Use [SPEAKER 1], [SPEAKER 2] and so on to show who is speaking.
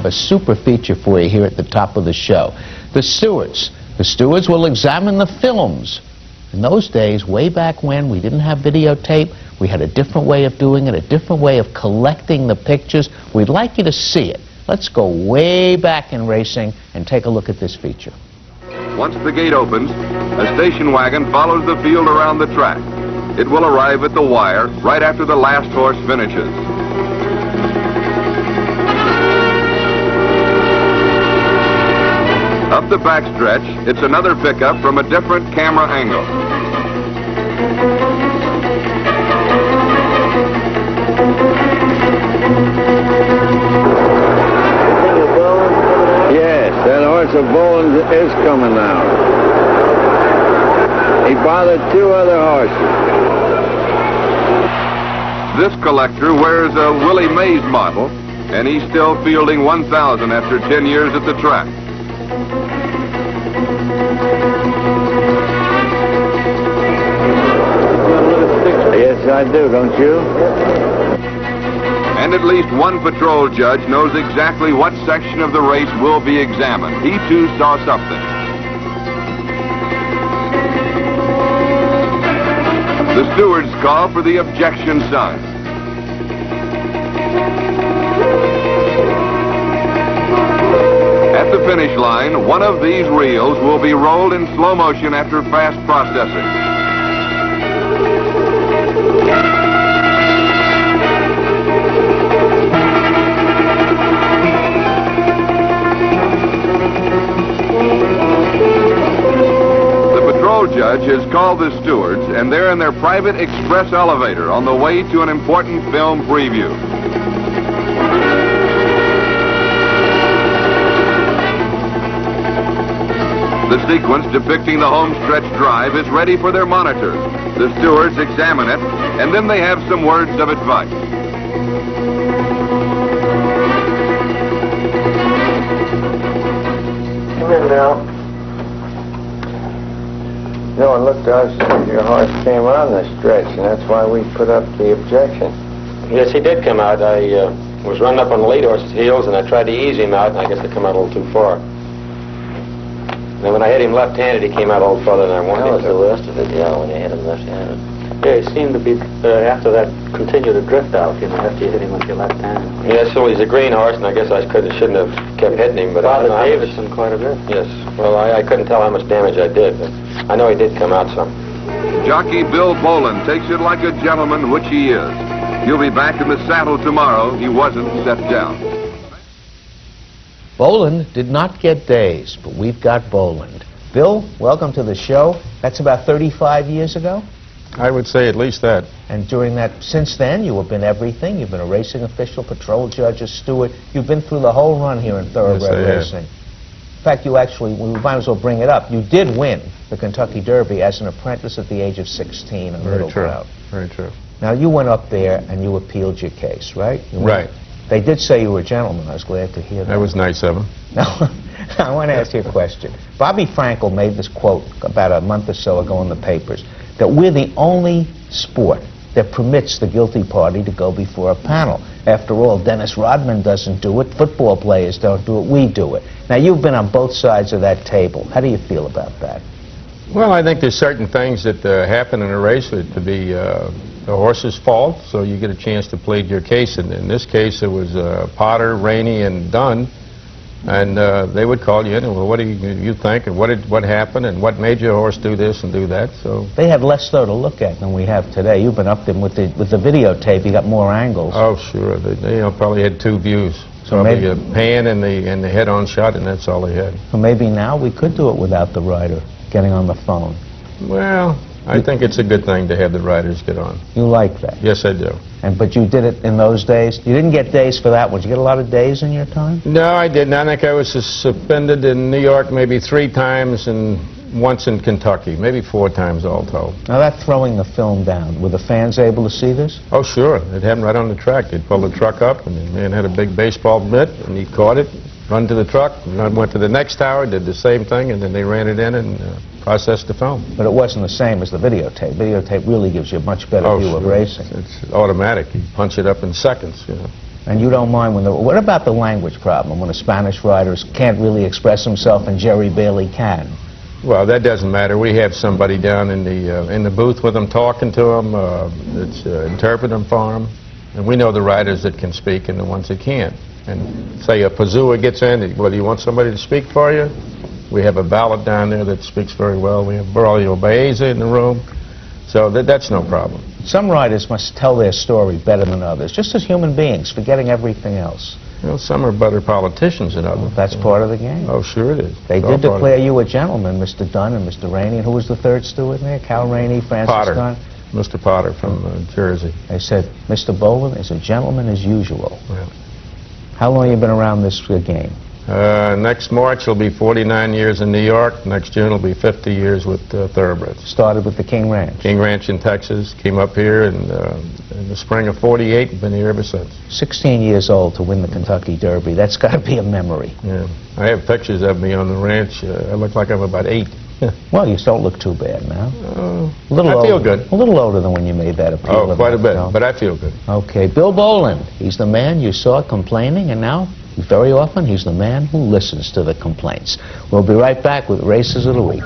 [SPEAKER 1] A super feature for you here at the top of the show. The stewards. The stewards will examine the films. In those days, way back when, we didn't have videotape. We had a different way of doing it, a different way of collecting the pictures. We'd like you to see it. Let's go way back in racing and take a look at this feature.
[SPEAKER 2] Once the gate opens, a station wagon follows the field around the track. It will arrive at the wire right after the last horse finishes. Up the backstretch, it's another pickup from a different camera angle.
[SPEAKER 3] Yes, that horse of Boland is coming now. He bothered two other horses.
[SPEAKER 2] This collector wears a Willie Mays model, and he's still fielding 1,000 after 10 years at the track.
[SPEAKER 3] Yes, I do, don't you?
[SPEAKER 2] And at least one patrol judge knows exactly what section of the race will be examined. He too saw something. The stewards call for the objection sign. At the finish line, one of these reels will be rolled in slow motion after fast processing. The judge has called the stewards, and they're in their private express elevator on the way to an important film preview. The sequence depicting the homestretch drive is ready for their monitors. The stewards examine it, and then they have some words of advice.
[SPEAKER 3] Come in now. No one looked to us as your horse came on the stretch, and that's why we put up the objection.
[SPEAKER 4] Yes, he did come out. I was running up on the lead horse's heels, and I tried to ease him out, and I guess I come out a little too far. And when I hit him left-handed, he came out a little farther than I wanted him to.
[SPEAKER 3] That was the worst of it, yeah, when you hit him left-handed.
[SPEAKER 5] Yeah, he seemed to be, after that, continue to drift out, you know, after you hit him with your left hand.
[SPEAKER 4] Yeah, so he's a green horse, and I guess I shouldn't have kept hitting him, but
[SPEAKER 5] Bothered Davidson quite a bit.
[SPEAKER 4] Yes, well, I couldn't tell how much damage I did, but I know he did come out some.
[SPEAKER 2] Jockey Bill Boland takes it like a gentleman, which he is. He'll be back in the saddle tomorrow. He wasn't set down.
[SPEAKER 1] Boland did not get days, but we've got Boland. Bill, welcome to the show. That's about 35 years ago?
[SPEAKER 6] I would say at least that.
[SPEAKER 1] And during that, since then, you have been everything. You've been a racing official, patrol judge, a steward. You've been through the whole run here in thoroughbred racing. In fact, you actually, we might as well bring it up, you did win the Kentucky Derby as an apprentice at the age of 16 in Little Crowd.
[SPEAKER 6] Very true.
[SPEAKER 1] Now, you went up there and you appealed your case, right?
[SPEAKER 6] Right.
[SPEAKER 1] They did say you were a gentleman. I was glad to hear that.
[SPEAKER 6] That was nice of him.
[SPEAKER 1] Now, I want to ask you a question. Bobby Frankel made this quote about a month or so ago in the papers, that we're the only sport that permits the guilty party to go before a panel. After all, Dennis Rodman doesn't do it, football players don't do it, we do it. Now, you've been on both sides of that table. How do you feel about that?
[SPEAKER 6] Well, I think there's certain things that happen in a race that to be the horse's fault, so you get a chance to plead your case. And in this case, it was Potter, Rainey, and Dunn. And they would call you in and, well, what do you think, and what happened, and what made your horse do this and do that? So
[SPEAKER 1] they had less though to look at than we have today. You've been up there with the videotape. You got more angles.
[SPEAKER 6] Oh, sure. They probably had two views.
[SPEAKER 1] So
[SPEAKER 6] probably
[SPEAKER 1] maybe
[SPEAKER 6] a pan and the head-on shot, and that's all they had.
[SPEAKER 1] So maybe now we could do it without the rider getting on the phone.
[SPEAKER 6] Well, I think it's a good thing to have the riders get on.
[SPEAKER 1] You like that?
[SPEAKER 6] Yes, I do.
[SPEAKER 1] But you did it in those days? You didn't get days for that one. Did you get a lot of days in your time?
[SPEAKER 6] No, I didn't. I think I was suspended in New York maybe 3 times and once in Kentucky, maybe 4 times all told.
[SPEAKER 1] Now, that throwing the film down, were the fans able to see this?
[SPEAKER 6] Oh, sure. It happened right on the track. They'd pull the truck up, and the man had a big baseball mitt, and he caught it, run to the truck, and I went to the next tower, did the same thing, and then they ran it in and processed the film.
[SPEAKER 1] But it wasn't the same as the videotape. Videotape really gives you a much better view of racing.
[SPEAKER 6] It's automatic. You punch it up in seconds, you know.
[SPEAKER 1] And you don't mind when the... What about the language problem, when a Spanish rider can't really express himself and Jerry Bailey can?
[SPEAKER 6] Well, that doesn't matter. We have somebody down in the booth with them, talking to them, that's interpreting for them. And we know the riders that can speak and the ones that can't. And say a Pazua gets in, well, you want somebody to speak for you? We have a valet down there that speaks very well. We have Braulio Baeza in the room. So that's no problem.
[SPEAKER 1] Some riders must tell their story better than others, just as human beings, forgetting everything else.
[SPEAKER 6] Well, some are better politicians than others.
[SPEAKER 1] That's part of the game.
[SPEAKER 6] Oh, sure it is.
[SPEAKER 1] They did declare you a gentleman, Mr. Dunn and Mr. Rainey. And who was the third steward there? Cal Rainey, Francis
[SPEAKER 6] Potter.
[SPEAKER 1] Dunn?
[SPEAKER 6] Mr. Potter from Jersey.
[SPEAKER 1] They said, Mr. Boland is a gentleman as usual.
[SPEAKER 6] Yeah.
[SPEAKER 1] How long have you been around this game?
[SPEAKER 6] Next March will be 49 years in New York. Next June will be 50 years with Thoroughbreds.
[SPEAKER 1] Started with the King Ranch.
[SPEAKER 6] King Ranch in Texas. Came up here in the spring of '48 and been here ever since.
[SPEAKER 1] 16 years old to win the Kentucky Derby. That's got to be a memory.
[SPEAKER 6] Yeah. I have pictures of me on the ranch. I look like I'm about 8.
[SPEAKER 1] Well, you don't look too bad now.
[SPEAKER 6] I feel good.
[SPEAKER 1] A little older than when you made that appeal.
[SPEAKER 6] Oh, quite a bit, but I feel good.
[SPEAKER 1] Okay, Bill Boland. He's the man you saw complaining, and now, very often, he's the man who listens to the complaints. We'll be right back with Races of the Week.